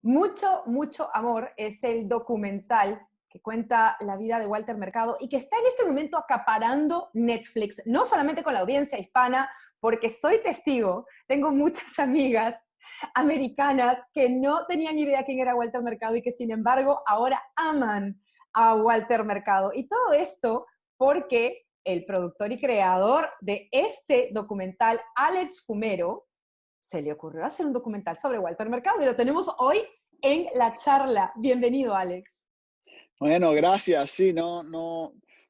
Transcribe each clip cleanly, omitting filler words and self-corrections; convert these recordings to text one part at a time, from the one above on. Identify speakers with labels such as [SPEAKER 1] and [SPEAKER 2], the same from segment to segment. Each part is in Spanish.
[SPEAKER 1] Mucho, mucho amor es el documental que cuenta la vida de Walter Mercado y que está en este momento acaparando Netflix, no solamente con la audiencia hispana, porque soy testigo, tengo muchas amigas americanas que no tenían idea quién era Walter Mercado y que sin embargo ahora aman a Walter Mercado. Y todo esto porque el productor y creador de este documental, Alex Fumero, se le ocurrió hacer un documental sobre Walter Mercado y lo tenemos hoy en la charla. Bienvenido, Alex.
[SPEAKER 2] Bueno, gracias. Sí,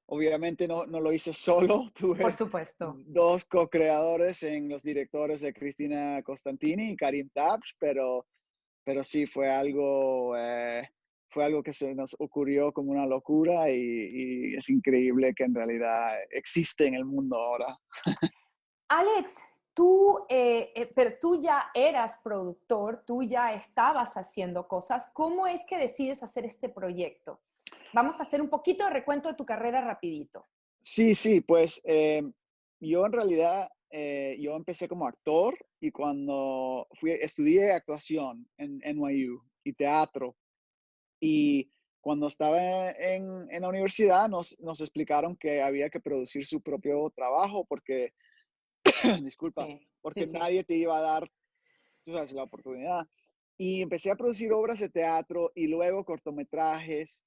[SPEAKER 2] obviamente no lo hice solo.
[SPEAKER 1] Por
[SPEAKER 2] Tuve
[SPEAKER 1] supuesto.
[SPEAKER 2] dos co-creadores en los directores de Cristina Costantini y Karim Tabsh, pero sí fue algo que se nos ocurrió como una locura y es increíble que en realidad existe en el mundo ahora.
[SPEAKER 1] Alex, pero tú ya eras productor, tú ya estabas haciendo cosas. ¿Cómo es que decides hacer este proyecto? Vamos a hacer un poquito de recuento de tu carrera rapidito.
[SPEAKER 2] Sí, sí, pues yo en realidad, yo empecé como actor y cuando estudié actuación en NYU y teatro. Y cuando estaba en la universidad nos explicaron que había que producir su propio trabajo porque, disculpa,
[SPEAKER 1] Sí, sí,
[SPEAKER 2] porque
[SPEAKER 1] sí.
[SPEAKER 2] nadie te iba a dar, tú sabes, la oportunidad. Y empecé a producir obras de teatro y luego cortometrajes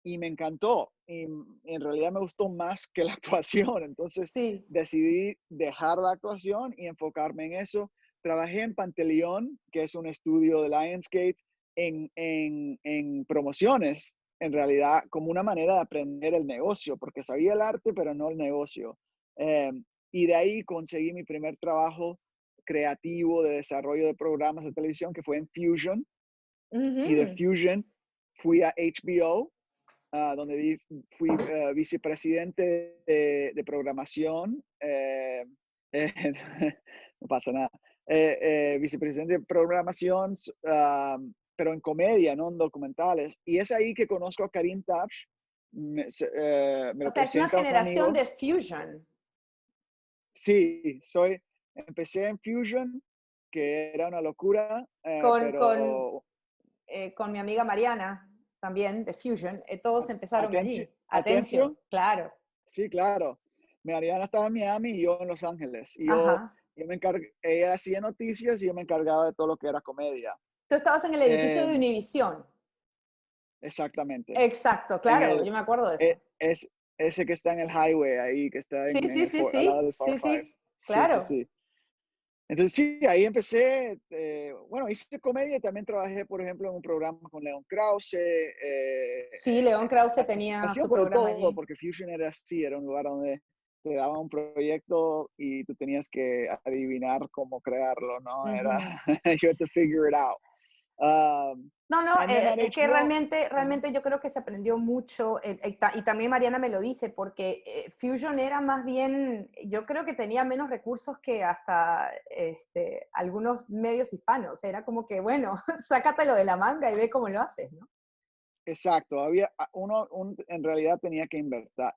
[SPEAKER 2] y me encantó. Y en realidad me gustó más que la actuación. Entonces
[SPEAKER 1] Sí.
[SPEAKER 2] decidí dejar la actuación y enfocarme en eso. Trabajé en Panteleón, que es un estudio de Lionsgate, en promociones, en realidad, como una manera de aprender el negocio, porque sabía el arte, pero no el negocio. Eh, y de ahí conseguí mi primer trabajo creativo de desarrollo de programas de televisión, que fue en Fusion, y de
[SPEAKER 1] Ujú.
[SPEAKER 2] Fusion fui a HBO, donde fui vicepresidente de programación, no pasa nada, vicepresidente de programación, pero en comedia, no en documentales. Y es ahí que conozco a Karim Tabsh, me
[SPEAKER 1] O
[SPEAKER 2] lo
[SPEAKER 1] sea, es una
[SPEAKER 2] presenta otro
[SPEAKER 1] generación
[SPEAKER 2] amigo.
[SPEAKER 1] de fusion
[SPEAKER 2] Sí, empecé en Fusion, que era una locura,
[SPEAKER 1] con, con,
[SPEAKER 2] pero
[SPEAKER 1] con mi amiga Mariana, también de Fusion. Todos empezaron
[SPEAKER 2] Atencio,
[SPEAKER 1] allí. Atención,
[SPEAKER 2] Atencio,
[SPEAKER 1] claro.
[SPEAKER 2] sí, claro. Mariana estaba en Miami y yo en Los Ángeles.
[SPEAKER 1] Ajá.
[SPEAKER 2] Yo me encargué, ella hacía noticias y yo me encargaba de todo lo que era comedia.
[SPEAKER 1] Tú estabas en el edificio
[SPEAKER 2] Eh,
[SPEAKER 1] de Univisión.
[SPEAKER 2] exactamente.
[SPEAKER 1] Exacto,
[SPEAKER 2] En
[SPEAKER 1] claro,
[SPEAKER 2] el,
[SPEAKER 1] yo me acuerdo de
[SPEAKER 2] e-
[SPEAKER 1] eso.
[SPEAKER 2] es, ese que está en el highway ahí, que está
[SPEAKER 1] Sí, sí, sí,
[SPEAKER 2] al lado
[SPEAKER 1] sí,
[SPEAKER 2] del
[SPEAKER 1] sí,
[SPEAKER 2] 405.
[SPEAKER 1] sí,
[SPEAKER 2] Sí, sí,
[SPEAKER 1] claro.
[SPEAKER 2] sí. Entonces sí, ahí empecé, bueno, hice comedia y también trabajé, por ejemplo, en un programa con León Krause,
[SPEAKER 1] Sí, León Krause tenía su
[SPEAKER 2] haciendo de
[SPEAKER 1] programa
[SPEAKER 2] todo,
[SPEAKER 1] allí.
[SPEAKER 2] porque Fusion era así, era un lugar donde te daban un proyecto y tú tenías que adivinar cómo crearlo, ¿no? Era,
[SPEAKER 1] Ujú.
[SPEAKER 2] you had to figure it out. Um,
[SPEAKER 1] No, no,
[SPEAKER 2] and then at
[SPEAKER 1] es que
[SPEAKER 2] HBO, ujú,
[SPEAKER 1] realmente yo creo que se aprendió mucho, y también Mariana me lo dice, porque Fusion era más bien, yo creo que tenía menos recursos que hasta algunos medios hispanos. Era como que, bueno, sácatelo de la manga y ve cómo lo haces, ¿no?
[SPEAKER 2] exacto, en realidad tenía que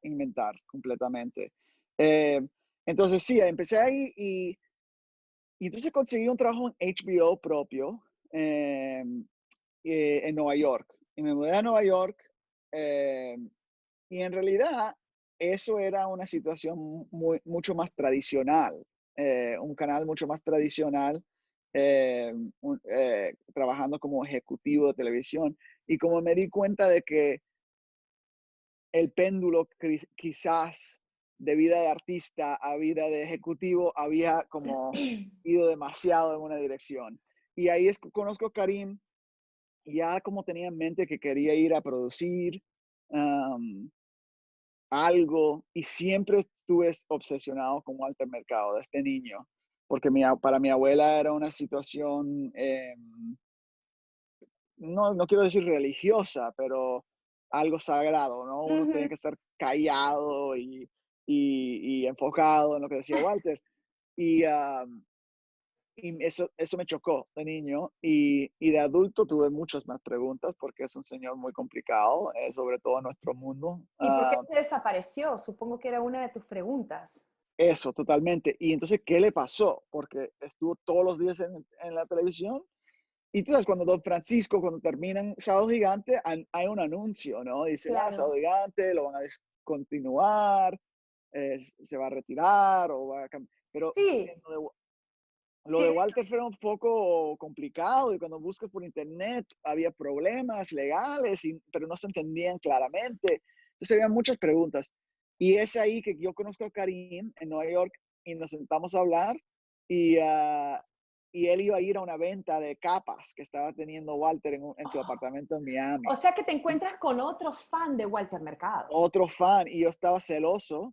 [SPEAKER 2] inventar completamente. Eh, entonces sí, empecé ahí y entonces conseguí un trabajo en HBO propio em, en Nueva York. Y me mudé a Nueva York y en realidad eso era una situación mucho más tradicional, un canal mucho más tradicional, trabajando como ejecutivo de televisión. Y como me di cuenta de que el péndulo quizás de vida de artista a vida de ejecutivo había como ido demasiado en una dirección. Y ahí es que conozco a Karim, y ya como tenía en mente que quería ir a producir am, algo, y siempre estuve obsesionado con Walter Mercado desde niño, porque para mi abuela era una situación, no quiero decir religiosa, pero algo sagrado, ¿no? Uno tenía
[SPEAKER 1] Ujú.
[SPEAKER 2] que estar callado y enfocado en lo que decía Walter. Y, eso me chocó de niño y de adulto tuve muchas más preguntas porque es un señor muy complicado, sobre todo en nuestro mundo.
[SPEAKER 1] ¿Y por qué se desapareció? Supongo que era una de tus preguntas.
[SPEAKER 2] Eso, totalmente. Y entonces, ¿qué le pasó? Porque estuvo todos los días en la televisión Y tú sabes, cuando Don Francisco, cuando terminan Sábado Gigante, hay un anuncio, ¿no? Dicen, Sábado
[SPEAKER 1] Claro.
[SPEAKER 2] Gigante, lo van a descontinuar, se va a retirar o va a cambiar. Pero
[SPEAKER 1] Sí,
[SPEAKER 2] lo de
[SPEAKER 1] tienes
[SPEAKER 2] Walter fue un poco complicado y cuando buscas por internet había problemas legales, pero no se entendían claramente. Entonces había muchas preguntas. Y es ahí que yo conozco a Karim en Nueva York y nos sentamos a hablar y, y él iba a ir a una venta de capas que estaba teniendo Walter en su
[SPEAKER 1] oh,
[SPEAKER 2] apartamento en
[SPEAKER 1] o
[SPEAKER 2] Miami.
[SPEAKER 1] sea que te encuentras con otro fan de Walter Mercado.
[SPEAKER 2] Otro fan y yo estaba celoso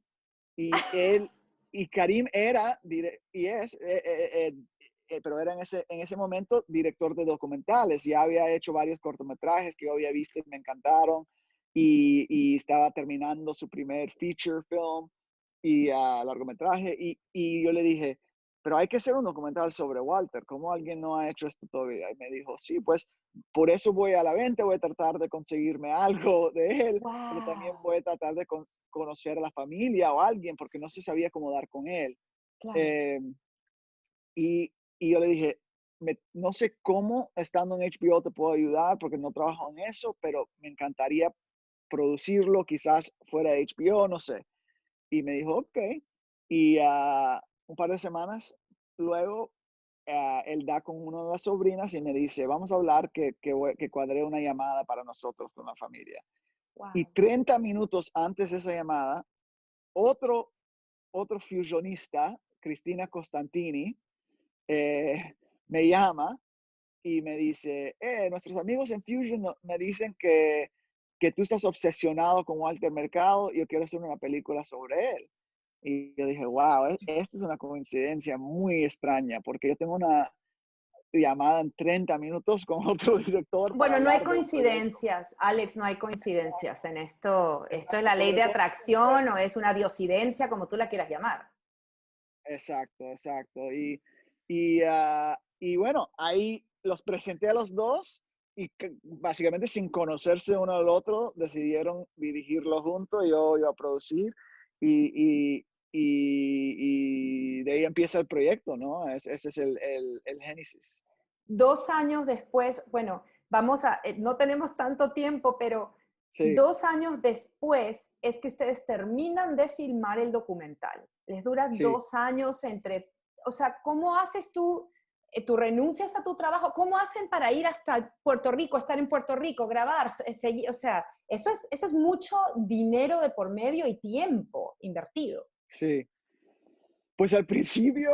[SPEAKER 2] y él, y Karim era, y es, pero era en ese momento director de documentales. Ya había hecho varios cortometrajes que yo había visto y me encantaron. Y estaba terminando su primer feature film y largometraje. Y yo le dije, pero hay que hacer un documental sobre Walter. ¿Cómo alguien no ha hecho esto todavía? Y me dijo, sí, pues por eso voy a la venta, voy a tratar de conseguirme algo de él, pero también
[SPEAKER 1] Wow,
[SPEAKER 2] voy a tratar de conocer a la familia o a alguien, porque no se sabía cómo dar con él.
[SPEAKER 1] claro.
[SPEAKER 2] Eh, y yo le dije, no sé cómo estando en HBO te puedo ayudar, porque no trabajo en eso, pero me encantaría producirlo, quizás fuera de HBO, no sé. Y me dijo, ok. Y un par de semanas luego, él da con una de las sobrinas y me dice, vamos a hablar que cuadré una llamada para nosotros con la familia. Y
[SPEAKER 1] Wow.
[SPEAKER 2] 30 minutos antes de esa llamada, otro, otro fusionista, Cristina Costantini, me llama y me dice, nuestros amigos en Fusion me dicen que tú estás obsesionado con Walter Mercado y yo quiero hacer una película sobre él. Y yo dije, wow, esta es una coincidencia muy extraña, porque yo tengo una llamada en 30 minutos con otro director para
[SPEAKER 1] Bueno, no hay
[SPEAKER 2] hablar de un proyecto.
[SPEAKER 1] coincidencias, Alex, no hay coincidencias en esto. Esto es
[SPEAKER 2] Exacto,
[SPEAKER 1] la ley
[SPEAKER 2] sobre
[SPEAKER 1] de
[SPEAKER 2] todo después.
[SPEAKER 1] atracción o es una diosidencia, como tú la quieras llamar.
[SPEAKER 2] Exacto, exacto. Y bueno, ahí los presenté a los dos y básicamente sin conocerse uno al otro, decidieron dirigirlo juntos, yo iba a producir y, y de ahí empieza el proyecto, ¿no? Ese es el génesis.
[SPEAKER 1] 2 años después, bueno, no tenemos tanto tiempo, pero
[SPEAKER 2] Sí,
[SPEAKER 1] 2 años después es que ustedes terminan de filmar el documental. Les dura
[SPEAKER 2] sí,
[SPEAKER 1] 2 años entre, o sea, ¿cómo haces tú? ¿Tú renuncias a tu trabajo? ¿Cómo hacen para ir hasta Puerto Rico, estar en Puerto Rico, grabar, seguir? O sea, eso es mucho dinero de por medio y tiempo invertido.
[SPEAKER 2] sí. Pues al principio,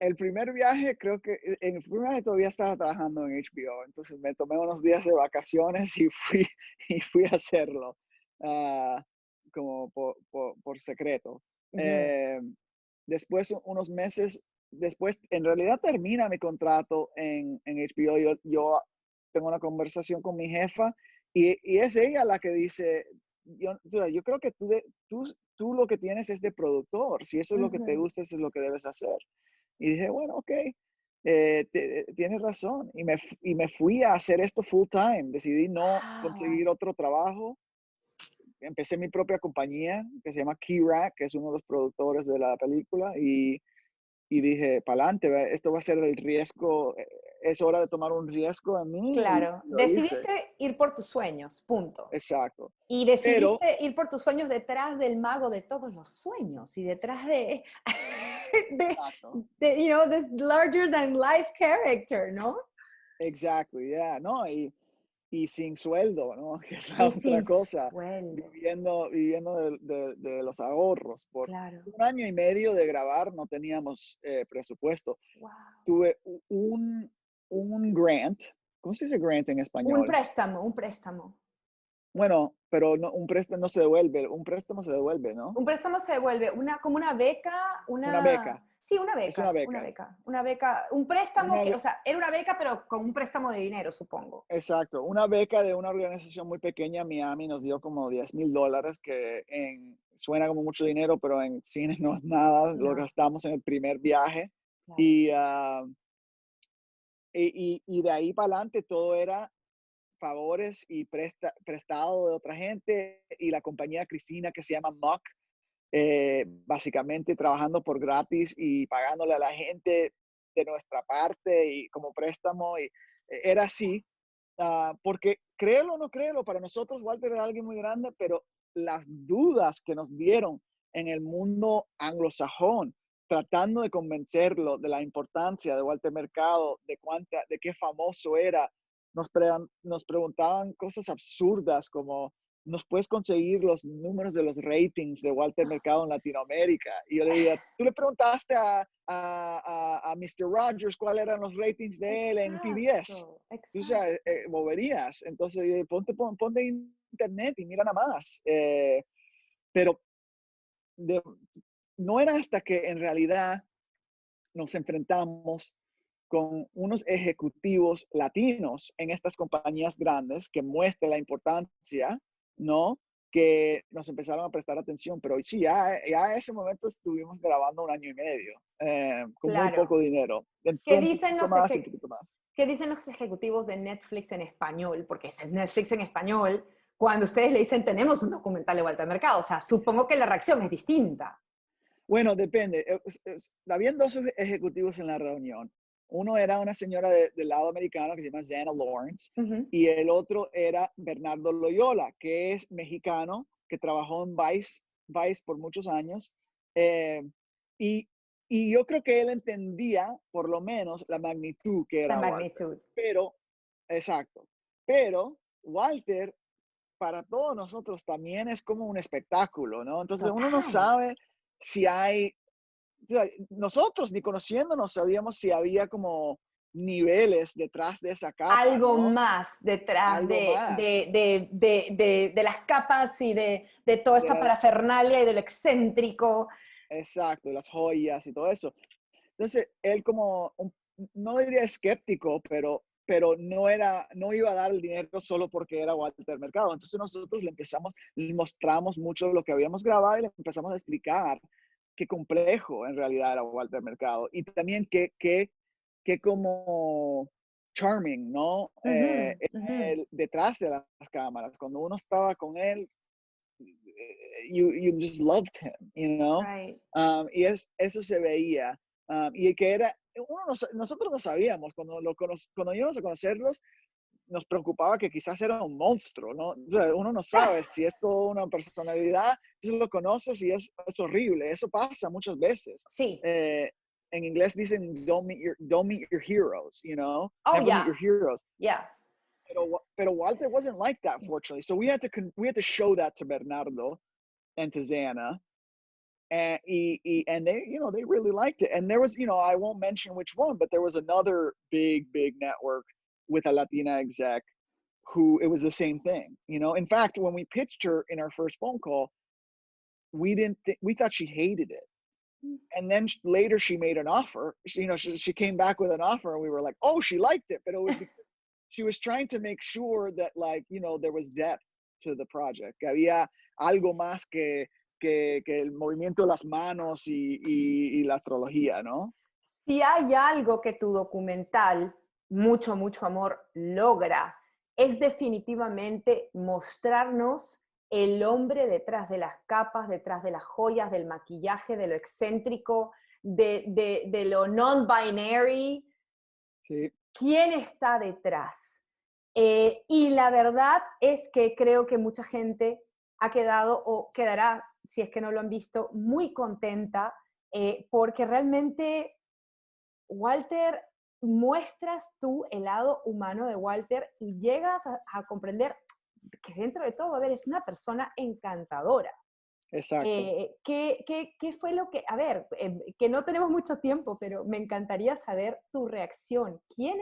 [SPEAKER 2] el primer viaje, creo que en el primer viaje todavía estaba trabajando en HBO, entonces me tomé unos días de vacaciones y fui, y fui a hacerlo, ah, como por secreto.
[SPEAKER 1] Ujú.
[SPEAKER 2] Eh, después, unos meses después, en realidad termina mi contrato en HBO. Yo tengo una conversación con mi jefa y es ella la que dice, yo creo que tú lo que tienes es de productor. Si eso es lo que te
[SPEAKER 1] Ujú.
[SPEAKER 2] gusta, eso es lo que debes hacer. Y dije, bueno, ok, tienes razón. Y me fui a hacer esto full time. Decidí no
[SPEAKER 1] Wow.
[SPEAKER 2] conseguir otro trabajo. Empecé mi propia compañía que se llama Key-Rack, que es uno de los productores de la película. Y dije, para adelante, esto va a ser el riesgo. Es hora de tomar un riesgo en mí y
[SPEAKER 1] Claro,
[SPEAKER 2] lo hice.
[SPEAKER 1] decidiste ir por tus sueños, punto.
[SPEAKER 2] Exacto.
[SPEAKER 1] Y
[SPEAKER 2] Pero,
[SPEAKER 1] decidiste ir por tus sueños detrás del mago de todos los sueños y detrás de, de,
[SPEAKER 2] exacto.
[SPEAKER 1] this larger than life character, ¿no?
[SPEAKER 2] Exactly, yeah, no, y sin sueldo, ¿no? Que es la
[SPEAKER 1] Y
[SPEAKER 2] otra
[SPEAKER 1] sin
[SPEAKER 2] cosa,
[SPEAKER 1] sueldo,
[SPEAKER 2] viviendo de los ahorros. Por
[SPEAKER 1] claro.
[SPEAKER 2] 1 año y medio de grabar no teníamos presupuesto.
[SPEAKER 1] Wow.
[SPEAKER 2] Tuve un grant, ¿cómo se dice grant en español?
[SPEAKER 1] Un préstamo.
[SPEAKER 2] Bueno, pero no, un préstamo no se devuelve, un préstamo se devuelve, ¿no?
[SPEAKER 1] Un préstamo se devuelve como una beca,
[SPEAKER 2] Una beca,
[SPEAKER 1] sí, una
[SPEAKER 2] es una
[SPEAKER 1] beca, una
[SPEAKER 2] beca.
[SPEAKER 1] beca, una beca, un préstamo
[SPEAKER 2] Una,
[SPEAKER 1] que, o sea, era una beca, pero con un préstamo de dinero, supongo.
[SPEAKER 2] Exacto, una beca de una organización muy pequeña en Miami nos dio como $10,000, suena como mucho dinero, pero en cine no es nada, lo
[SPEAKER 1] No,
[SPEAKER 2] gastamos en el primer viaje
[SPEAKER 1] claro.
[SPEAKER 2] y, y de ahí para adelante todo era favores y prestado de otra gente y la compañía Cristina que se llama Muck, básicamente trabajando por gratis y pagándole a la gente de nuestra parte y como préstamo. era así, porque créelo o no créelo, para nosotros Walter era alguien muy grande, pero las dudas que nos dieron en el mundo anglosajón, tratando de convencerlo de la importancia de Walter Mercado, de qué famoso era, nos preguntaban cosas absurdas como, ¿nos puedes conseguir los números de los ratings de Walter Mercado en Latinoamérica? Y yo le decía, ¿tú le preguntaste a Mr. Rogers cuáles eran los ratings de él en PBS?
[SPEAKER 1] Exacto,
[SPEAKER 2] O sea,
[SPEAKER 1] exacto.
[SPEAKER 2] boberías. Entonces, ponte internet y mira nada más. Pero de- no era hasta que en realidad nos enfrentamos con unos ejecutivos latinos en estas compañías grandes que muestra la importancia, ¿no? Que nos empezaron a prestar atención, pero sí, ya a ese momento estuvimos grabando 1 año y medio, con muy
[SPEAKER 1] Claro.
[SPEAKER 2] poco dinero.
[SPEAKER 1] ¿Qué
[SPEAKER 2] Entró un
[SPEAKER 1] dicen
[SPEAKER 2] poquito
[SPEAKER 1] los,
[SPEAKER 2] más, un poquito más.
[SPEAKER 1] qué dicen los ejecutivos de Netflix en español? Porque es Netflix en español, cuando ustedes le dicen, tenemos un documental de Walter Mercado. O sea, supongo que la reacción es distinta.
[SPEAKER 2] Bueno, depende. Habían dos ejecutivos en la reunión. Uno era una señora del lado americano que se llama Zana Lawrence
[SPEAKER 1] Ujú.
[SPEAKER 2] y el otro era Bernardo Loyola, que es mexicano, que trabajó en Vice por muchos años. eh, y, y yo creo que él entendía por lo menos la magnitud que
[SPEAKER 1] La
[SPEAKER 2] era Walter.
[SPEAKER 1] magnitud.
[SPEAKER 2] Pero, exacto. Pero Walter, para todos nosotros también es como un espectáculo, ¿no? Entonces uno no
[SPEAKER 1] Total.
[SPEAKER 2] sabe si hay, o sea, nosotros ni conociéndonos sabíamos si había como niveles detrás de esa capa,
[SPEAKER 1] Algo
[SPEAKER 2] ¿no?
[SPEAKER 1] más detrás
[SPEAKER 2] Algo más
[SPEAKER 1] de las capas y de toda
[SPEAKER 2] de
[SPEAKER 1] esta
[SPEAKER 2] la,
[SPEAKER 1] parafernalia y de lo excéntrico.
[SPEAKER 2] exacto, las joyas y todo eso. Entonces, él como, no diría escéptico, pero no iba a dar el dinero solo porque era Walter Mercado. Entonces nosotros le mostramos mucho lo que habíamos grabado y le empezamos a explicar qué complejo en realidad era Walter Mercado y también qué como charming, ¿no?
[SPEAKER 1] Ujú, ujú.
[SPEAKER 2] Detrás de las cámaras, cuando uno estaba con él, you just loved him, you know?
[SPEAKER 1] Right.
[SPEAKER 2] Eso se veía. Y que era, nosotros no sabíamos, cuando íbamos a conocerlos, nos preocupaba que quizás era un monstruo, ¿no? O sea, uno no sabe si es toda una personalidad, entonces lo conoces y es horrible. Eso pasa muchas veces.
[SPEAKER 1] Sí.
[SPEAKER 2] Eh, en inglés dicen, don't meet your heroes, you know?
[SPEAKER 1] Oh,
[SPEAKER 2] Never meet
[SPEAKER 1] yeah.
[SPEAKER 2] your heroes.
[SPEAKER 1] Yeah.
[SPEAKER 2] Pero Walter wasn't like that, fortunately. So we had to show that to Bernardo and to Xana. And they, they really liked it. And there was, I won't mention which one, but there was another big network with a Latina exec who it was the same thing. In fact, when we pitched her in our first phone call, we thought she hated it. And then later she made an offer. She came back with an offer, and we were like, oh, she liked it, but it was because she was trying to make sure that, like, there was depth to the project. Que había algo más que el movimiento de las manos y la astrología, ¿no?
[SPEAKER 1] Si hay algo que tu documental, Mucho, mucho amor, logra, es definitivamente mostrarnos el hombre detrás de las capas, detrás de las joyas, del maquillaje, de lo excéntrico, de lo non-binary,
[SPEAKER 2] Sí.
[SPEAKER 1] quién está detrás. Y la verdad es que creo que mucha gente ha quedado o quedará, si es que no lo han visto, muy contenta porque realmente Walter, muestras tú el lado humano de Walter y llegas a comprender que dentro de todo, a ver, es una persona encantadora.
[SPEAKER 2] Exacto.
[SPEAKER 1] ¿Qué fue lo que, a ver, que no tenemos mucho tiempo, pero me encantaría saber tu reacción? ¿Quién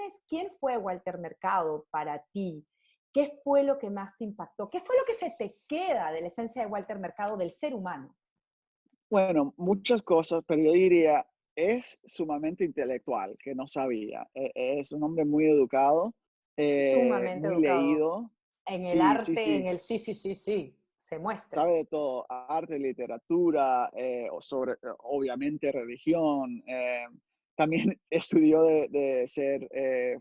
[SPEAKER 1] fue Walter Mercado para ti? ¿Qué fue lo que más te impactó? ¿Qué fue lo que se te queda de la esencia de Walter Mercado, del ser humano?
[SPEAKER 2] Bueno, muchas cosas, pero yo diría, es sumamente intelectual, que no sabía. Es un hombre muy educado,
[SPEAKER 1] Sumamente
[SPEAKER 2] muy
[SPEAKER 1] educado.
[SPEAKER 2] leído.
[SPEAKER 1] En el
[SPEAKER 2] Sí, sí,
[SPEAKER 1] arte, en
[SPEAKER 2] sí.
[SPEAKER 1] el sí, sí, sí, sí, se muestra.
[SPEAKER 2] Sabe de todo, arte, literatura, obviamente religión. También estudió de ser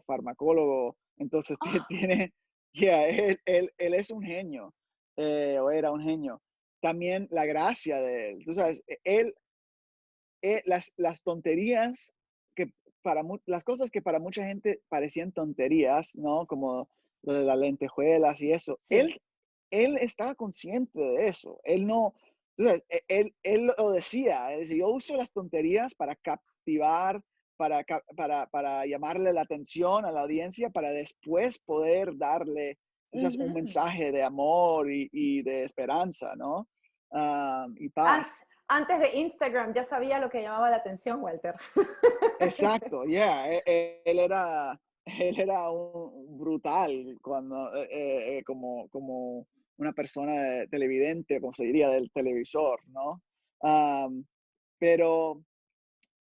[SPEAKER 2] farmacólogo, entonces
[SPEAKER 1] ¡Ah!
[SPEAKER 2] tiene, yeah, él es un genio, o era un genio. También la gracia de él, tú sabes, las tonterías que las cosas que para mucha gente parecían tonterías, ¿no? Como lo de las lentejuelas y eso.
[SPEAKER 1] Sí.
[SPEAKER 2] Él estaba consciente de eso. Él no, tú sabes, él lo decía, él decía, yo uso las tonterías para captivar, para llamarle la atención a la audiencia, para después poder darle quizás un
[SPEAKER 1] Ujú.
[SPEAKER 2] mensaje de amor y de esperanza, ¿no? Y
[SPEAKER 1] An-
[SPEAKER 2] paz.
[SPEAKER 1] Antes de Instagram ya sabía lo que llamaba la atención, Walter.
[SPEAKER 2] Exacto, yeah, él era, él era un brutal cuando, como una persona televidente, como se diría, del televisor, ¿no? Am, pero,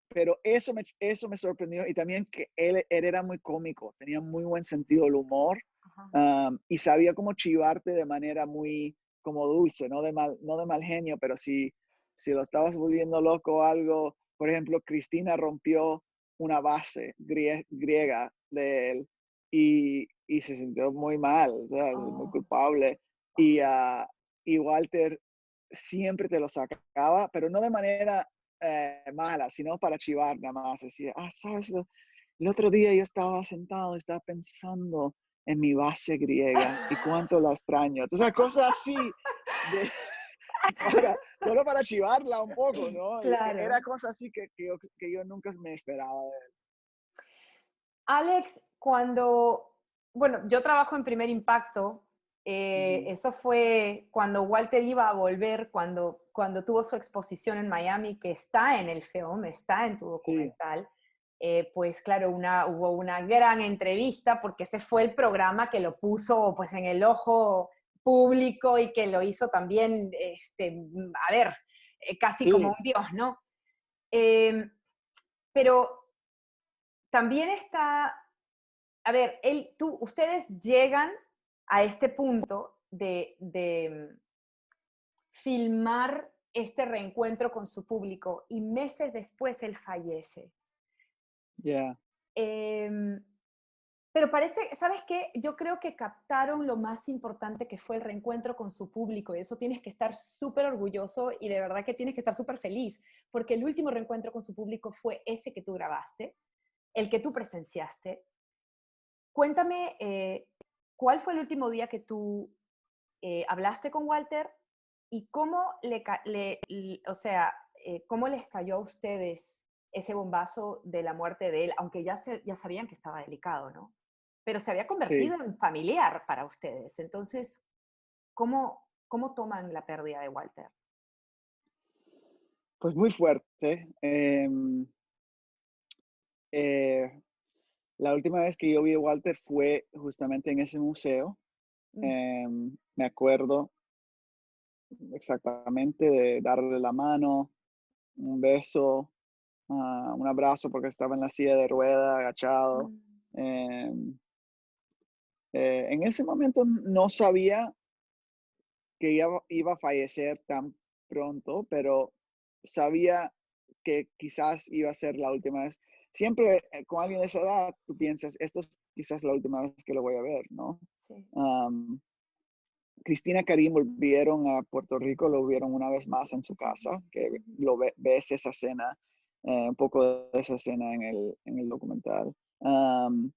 [SPEAKER 2] pero eso me sorprendió y también que él era muy cómico, tenía muy buen sentido del humor,
[SPEAKER 1] Ajá.
[SPEAKER 2] y sabía cómo chivarte de manera muy como dulce, no de mal genio, pero si lo estabas volviendo loco o algo, por ejemplo, Cristina rompió una base griega de él y se sintió muy mal, o sea, muy
[SPEAKER 1] Oh,
[SPEAKER 2] culpable.
[SPEAKER 1] oh.
[SPEAKER 2] Y Walter siempre te lo sacaba, pero no de manera mala, sino para chivar nada más. Decía, sabes, el otro día yo estaba sentado, estaba pensando en mi base griega y cuánto la extraño. O sea, cosas así, de, solo para chivarla un poco, ¿no? Era
[SPEAKER 1] Claro.
[SPEAKER 2] cosas así que yo nunca me esperaba de él.
[SPEAKER 1] Alex, bueno, yo trabajo en Primer Impacto,
[SPEAKER 2] Ujú.
[SPEAKER 1] eso fue cuando Walter iba a volver, cuando tuvo su exposición en Miami, que está en el film, está en tu
[SPEAKER 2] Sí,
[SPEAKER 1] documental, pues claro, hubo una gran entrevista porque ese fue el programa que lo puso pues en el ojo público y que lo hizo también, a ver, casi como
[SPEAKER 2] sí,
[SPEAKER 1] un dios, ¿no? Eh, pero también está, a ver, ustedes llegan a este punto de filmar este reencuentro con su público y meses después él fallece.
[SPEAKER 2] yeah,
[SPEAKER 1] Em, pero parece, ¿sabes qué? Yo creo que captaron lo más importante que fue el reencuentro con su público y eso tienes que estar súper orgulloso y de verdad que tienes que estar súper feliz porque el último reencuentro con su público fue ese que tú grabaste, el que tú presenciaste. Cuéntame, ¿cuál fue el último día que tú hablaste con Walter y cómo o sea, cómo les cayó a ustedes ese bombazo de la muerte de él, aunque ya sabían que estaba delicado, ¿no? Pero se había convertido
[SPEAKER 2] sí.
[SPEAKER 1] en familiar para ustedes. Entonces, ¿cómo toman la pérdida de Walter?
[SPEAKER 2] Pues muy fuerte. Eh, la última vez que yo vi a Walter fue justamente en ese museo.
[SPEAKER 1] Mm,
[SPEAKER 2] Me acuerdo exactamente de darle la mano, un beso, un abrazo porque estaba en la silla de rueda, agachado.
[SPEAKER 1] mm,
[SPEAKER 2] Em, en ese momento no sabía que iba a fallecer tan pronto, pero sabía que quizás iba a ser la última vez. Siempre con alguien de esa edad, tú piensas, esto es quizás la última vez que lo voy a ver, ¿no?
[SPEAKER 1] sí.
[SPEAKER 2] Am, Cristina y Karim volvieron a Puerto Rico, lo vieron una vez más en su
[SPEAKER 1] Ujú,
[SPEAKER 2] casa, que
[SPEAKER 1] ujú.
[SPEAKER 2] ves esa escena, un poco de esa escena en el documental. Am,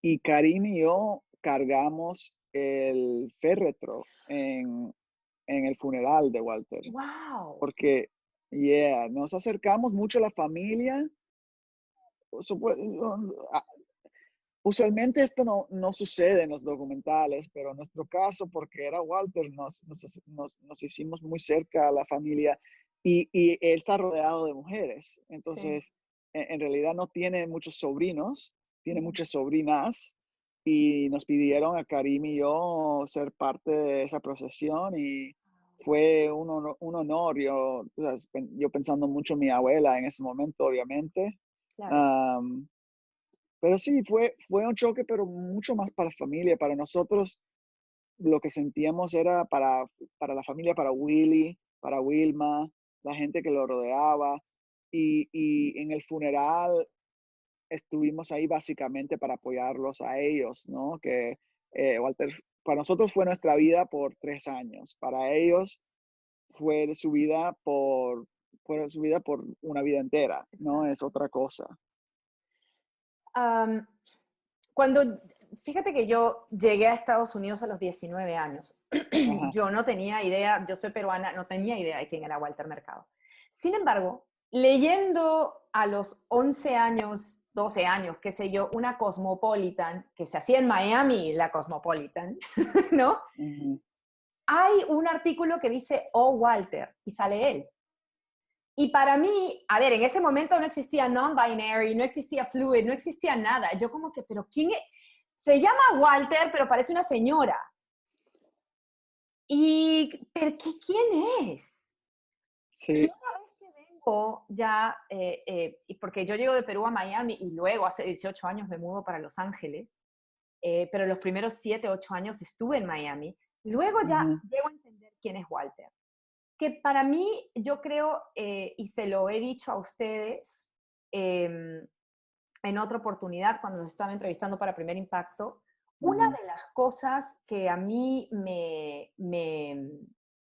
[SPEAKER 2] y Karim y yo cargamos el féretro en el funeral de Walter,
[SPEAKER 1] ¡Wow!
[SPEAKER 2] porque, yeah, nos acercamos mucho a la familia. Supue- Usualmente esto no sucede en los documentales, pero en nuestro caso, porque era Walter, nos hicimos muy cerca a la familia y él está rodeado de mujeres.
[SPEAKER 1] Sí.
[SPEAKER 2] Entonces, en realidad no tiene muchos sobrinos, tiene
[SPEAKER 1] Ujú.
[SPEAKER 2] muchas sobrinas y nos pidieron a Karim y yo ser parte de esa procesión y fue un honor. Yo, tú sabes, yo pensando mucho en mi abuela en ese momento, obviamente.
[SPEAKER 1] Claro.
[SPEAKER 2] Pero sí, fue un choque, pero mucho más para la familia. Para nosotros, lo que sentíamos era para la familia, para Willy, para Wilma, la gente que lo rodeaba. Y en el funeral estuvimos ahí básicamente para apoyarlos a ellos, ¿no? Que Walter, para nosotros fue nuestra vida por 3 años. Para ellos fue fue su vida por una vida entera, ¿no? Es
[SPEAKER 1] Exacto.
[SPEAKER 2] otra cosa.
[SPEAKER 1] Am, cuando, fíjate que yo llegué a Estados Unidos a los 19 años.
[SPEAKER 2] Ajá.
[SPEAKER 1] Yo no tenía idea, yo soy peruana, no tenía idea de quién era Walter Mercado. Sin embargo, leyendo a los 11 años, 12 años, qué sé yo, una Cosmopolitan, que se hacía en Miami, la Cosmopolitan, ¿no?
[SPEAKER 2] Ujú,
[SPEAKER 1] Hay un artículo que dice, oh, Walter, y sale él. Y para mí, a ver, en ese momento no existía non-binary, no existía fluid, no existía nada. Yo como que, pero ¿quién es? Se llama Walter, pero parece una señora. Y, ¿pero qué, quién es? Y
[SPEAKER 2] sí.
[SPEAKER 1] una vez que vengo ya, y porque yo llego de Perú a Miami y luego hace 18 años me mudo para Los Ángeles, pero los primeros 7, 8 años estuve en Miami, luego ya
[SPEAKER 2] Ujú,
[SPEAKER 1] llego a entender quién es Walter. Que para mí, yo creo, y se lo he dicho a ustedes eh, en otra oportunidad cuando los estaba entrevistando para Primer Impacto, una
[SPEAKER 2] ujú,
[SPEAKER 1] de las cosas que a mí me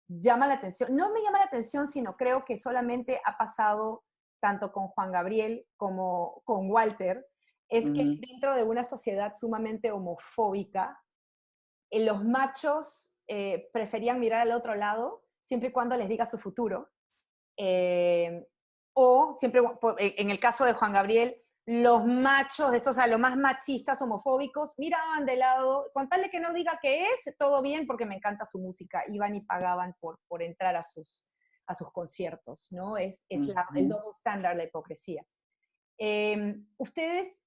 [SPEAKER 1] llama la atención, no me llama la atención, sino creo que solamente ha pasado tanto con Juan Gabriel como con Walter, es que
[SPEAKER 2] ujú,
[SPEAKER 1] dentro de una sociedad sumamente homofóbica, los machos preferían mirar al otro lado siempre y cuando les diga su futuro. Eh, o siempre, en el caso de Juan Gabriel, los machos, estos, o sea, los más machistas, homofóbicos, miraban de lado, con tal de que no diga que es, todo bien porque me encanta su música, iban y pagaban por entrar a sus conciertos, ¿no? Es el
[SPEAKER 2] ujú.
[SPEAKER 1] double standard, la hipocresía. Ustedes,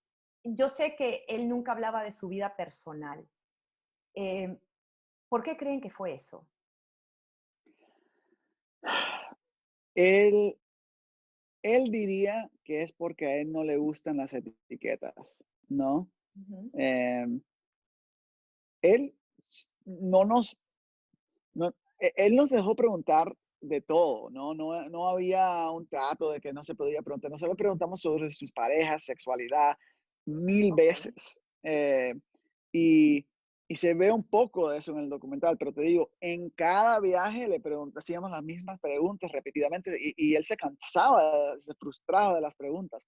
[SPEAKER 1] yo sé que él nunca hablaba de su vida personal. Eh, ¿Por qué creen que fue eso?
[SPEAKER 2] Él, él diría que es porque a él no le gustan las etiquetas, ¿no?
[SPEAKER 1] Ujú.
[SPEAKER 2] Em, él no nos, no, él nos dejó preguntar de todo, ¿no? No, no había un trato de que no se podía preguntar. Nosotros le preguntamos sobre sus parejas, sexualidad, mil
[SPEAKER 1] Ok,
[SPEAKER 2] veces. Y, y se ve un poco de eso en el documental, pero te digo, en cada viaje hacíamos las mismas preguntas repetidamente y él se cansaba, se frustraba de las preguntas.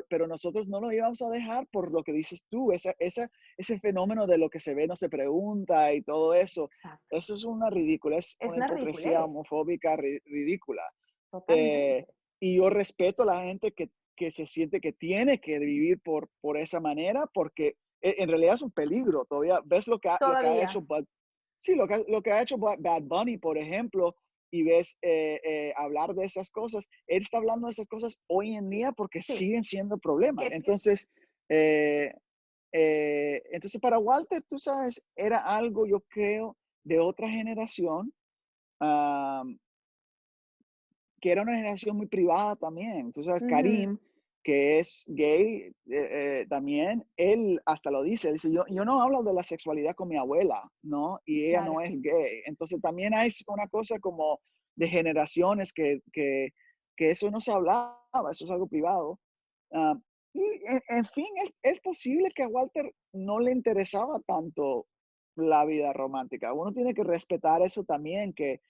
[SPEAKER 2] Pero nosotros no nos íbamos a dejar por lo que dices tú, ese fenómeno de lo que se ve no se pregunta y todo eso.
[SPEAKER 1] exacto.
[SPEAKER 2] Eso es una ridícula, es
[SPEAKER 1] Es
[SPEAKER 2] una
[SPEAKER 1] una
[SPEAKER 2] hipocresía
[SPEAKER 1] ridiculez,
[SPEAKER 2] homofóbica ridícula. Eh,
[SPEAKER 1] totalmente.
[SPEAKER 2] y yo respeto a la gente que se siente que tiene que vivir por esa manera, porque en realidad es un peligro. Todavía ves lo que ha hecho
[SPEAKER 1] Todavía,
[SPEAKER 2] sí, lo que ha hecho Bad Bunny, por ejemplo, y ves hablar de esas cosas. Él está hablando de esas cosas hoy en día porque
[SPEAKER 1] sí.
[SPEAKER 2] siguen siendo problemas.
[SPEAKER 1] Que,
[SPEAKER 2] Eh, entonces para Walter, tú sabes, era algo, yo creo, de otra generación. am, que era una generación muy privada también. Tú sabes,
[SPEAKER 1] ujú,
[SPEAKER 2] Karim, que es gay también, él hasta lo dice, dice, yo no hablo de la sexualidad con mi abuela, ¿no? Y ella
[SPEAKER 1] claro.
[SPEAKER 2] no es gay. Entonces también hay una cosa como de generaciones que eso no se hablaba, eso es algo privado. Ah, y en fin, es posible que a Walter no le interesaba tanto la vida romántica. Uno tiene que respetar eso también, que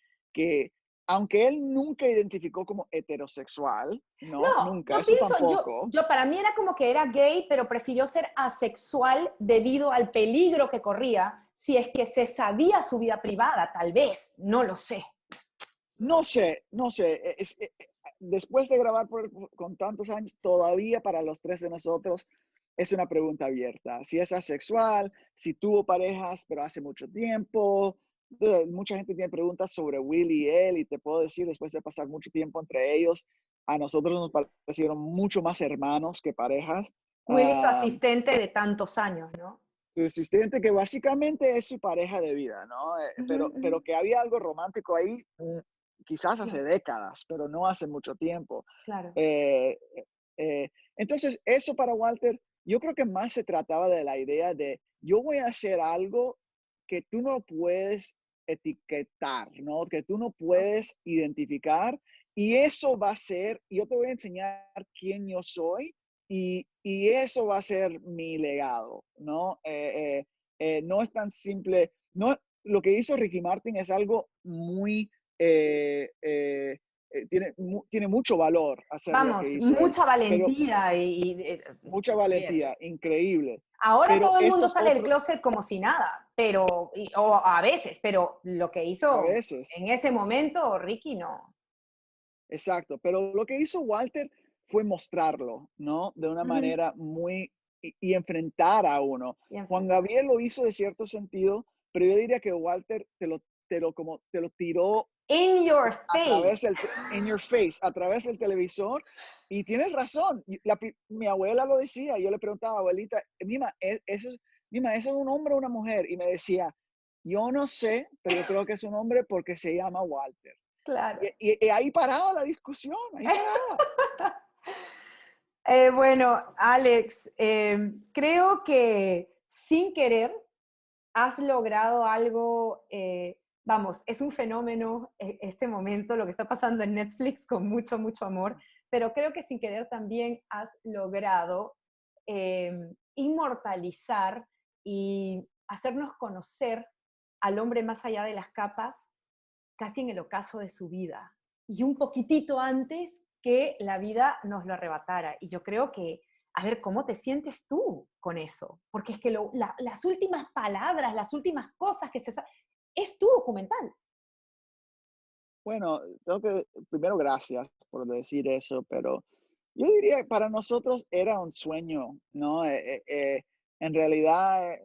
[SPEAKER 2] aunque él nunca identificó como heterosexual, no,
[SPEAKER 1] No,
[SPEAKER 2] nunca,
[SPEAKER 1] no
[SPEAKER 2] eso
[SPEAKER 1] pienso,
[SPEAKER 2] tampoco.
[SPEAKER 1] yo para mí era como que era gay, pero prefirió ser asexual debido al peligro que corría si es que se sabía su vida privada, tal vez, no lo sé.
[SPEAKER 2] No sé, después de grabar con tantos años, todavía para los tres de nosotros es una pregunta abierta. Si es asexual, si tuvo parejas, pero hace mucho tiempo. Mucha gente tiene preguntas sobre Will y él, y te puedo decir, después de pasar mucho tiempo entre ellos, a nosotros nos parecieron mucho más hermanos que parejas.
[SPEAKER 1] Willy, su
[SPEAKER 2] Ah,
[SPEAKER 1] asistente de tantos años, ¿no?
[SPEAKER 2] Su asistente, que básicamente es su pareja de vida, ¿no?
[SPEAKER 1] Ujú, ujú,
[SPEAKER 2] Pero que había algo romántico ahí, quizás hace
[SPEAKER 1] no,
[SPEAKER 2] décadas, pero no hace mucho tiempo.
[SPEAKER 1] claro.
[SPEAKER 2] Eh, entonces, eso para Walter, yo creo que más se trataba de la idea de, yo voy a hacer algo que tú no puedes etiquetar, ¿no? Que tú no
[SPEAKER 1] Ok.
[SPEAKER 2] puedes identificar, y eso va a ser, yo te voy a enseñar quién yo soy y eso va a ser mi legado, ¿no? No es tan simple, no, lo que hizo Ricky Martin es algo muy tiene mucho valor hacer lo que
[SPEAKER 1] Vamos,
[SPEAKER 2] hizo él,
[SPEAKER 1] mucha
[SPEAKER 2] pero
[SPEAKER 1] valentía
[SPEAKER 2] mucha valentía,
[SPEAKER 1] olvídate.
[SPEAKER 2] increíble.
[SPEAKER 1] Ahora
[SPEAKER 2] Pero
[SPEAKER 1] todo el mundo
[SPEAKER 2] estos
[SPEAKER 1] sale del
[SPEAKER 2] otros,
[SPEAKER 1] closet como si nada, pero, o a veces, pero lo que
[SPEAKER 2] a
[SPEAKER 1] hizo
[SPEAKER 2] veces,
[SPEAKER 1] en ese momento, Ricky, no.
[SPEAKER 2] exacto, pero lo que hizo Walter fue mostrarlo, ¿no? De una
[SPEAKER 1] Ujú.
[SPEAKER 2] manera y enfrentar a uno.
[SPEAKER 1] Y
[SPEAKER 2] Juan
[SPEAKER 1] enfrentar.
[SPEAKER 2] Gabriel lo hizo de cierto sentido, pero yo diría que Walter te lo tiró
[SPEAKER 1] In your
[SPEAKER 2] a través
[SPEAKER 1] face.
[SPEAKER 2] in your face, a través del televisor. Y tienes razón. Mi abuela lo decía. Yo le preguntaba, abuelita, Mima, ¿eso es un hombre o una mujer? Y me decía, yo no sé, pero yo creo que es un hombre porque se llama Walter.
[SPEAKER 1] Claro.
[SPEAKER 2] Y ahí paraba la discusión, ahí paraba.
[SPEAKER 1] Bueno, Alex, creo que sin querer has logrado algo, vamos, es un fenómeno este momento, lo que está pasando en Netflix con mucho, mucho amor, pero creo que sin querer también has logrado inmortalizar y hacernos conocer al hombre más allá de las capas, casi en el ocaso de su vida, y un poquitito antes que la vida nos lo arrebatara. Y yo creo que, a ver, ¿cómo te sientes tú con eso? Porque es que las últimas palabras, las últimas cosas que es tu documental.
[SPEAKER 2] Bueno, primero gracias por decir eso, pero yo diría que para nosotros era un sueño, ¿no? En realidad,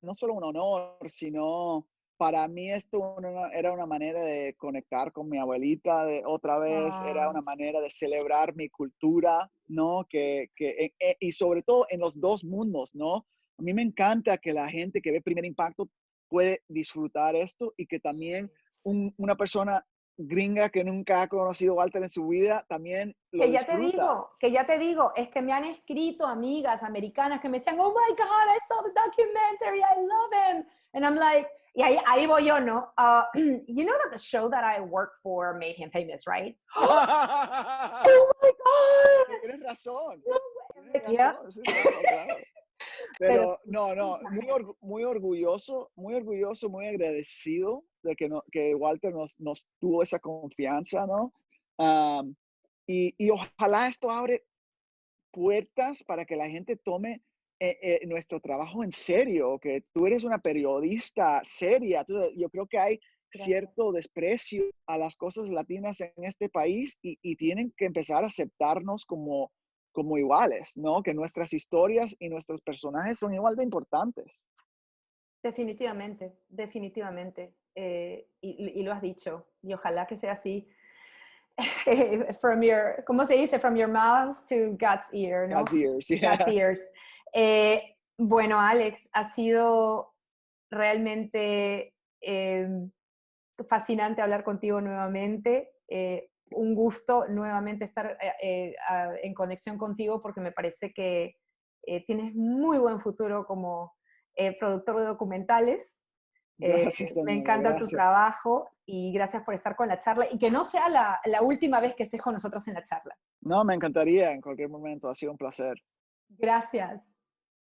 [SPEAKER 2] no solo un honor, sino para mí esto era una manera de conectar con mi abuelita otra vez, era
[SPEAKER 1] Ah,
[SPEAKER 2] una manera de celebrar mi cultura, ¿no? Y sobre todo en los dos mundos, ¿no? A mí me encanta que la gente que ve Primer Impacto puede disfrutar esto y que también una persona gringa que nunca ha conocido Walter en su vida también lo disfruta.
[SPEAKER 1] que ya te digo, es que me han escrito amigas americanas que me decían, oh my God, I saw the documentary, I love him. And I'm like, y ahí voy yo, ¿no? You know that the show that I worked for made him famous, right? Oh my God!
[SPEAKER 2] Tienes razón,
[SPEAKER 1] No,
[SPEAKER 2] tienes
[SPEAKER 1] yeah.
[SPEAKER 2] razón, sí, claro, claro.
[SPEAKER 1] Pero
[SPEAKER 2] Pero
[SPEAKER 1] sí,
[SPEAKER 2] no, no, muy orgulloso, muy agradecido de que Walter nos tuvo esa confianza, ¿no? Am, y ojalá esto abre puertas para que la gente tome nuestro trabajo en serio, que tú eres una periodista seria. Entonces, yo creo que hay
[SPEAKER 1] gracias.
[SPEAKER 2] cierto desprecio a las cosas latinas en este país y tienen que empezar a aceptarnos como iguales, ¿no? Que nuestras historias y nuestros personajes son igual de importantes.
[SPEAKER 1] Definitivamente, definitivamente. Y lo has dicho. Y ojalá que sea así. ¿Cómo se dice? From your mouth to God's ear, ¿no?
[SPEAKER 2] God's ears,
[SPEAKER 1] God's
[SPEAKER 2] yeah.
[SPEAKER 1] ears. Bueno, Alex, ha sido realmente fascinante hablar contigo nuevamente. Un gusto nuevamente estar en conexión contigo porque me parece que tienes muy buen futuro como productor de documentales.
[SPEAKER 2] Gracias,
[SPEAKER 1] Me
[SPEAKER 2] Daniela,
[SPEAKER 1] encanta tu
[SPEAKER 2] gracias.
[SPEAKER 1] trabajo y gracias por estar con la charla y que no sea la última vez que estés con nosotros en la charla.
[SPEAKER 2] No, me encantaría en cualquier momento, ha sido un placer.
[SPEAKER 1] Gracias.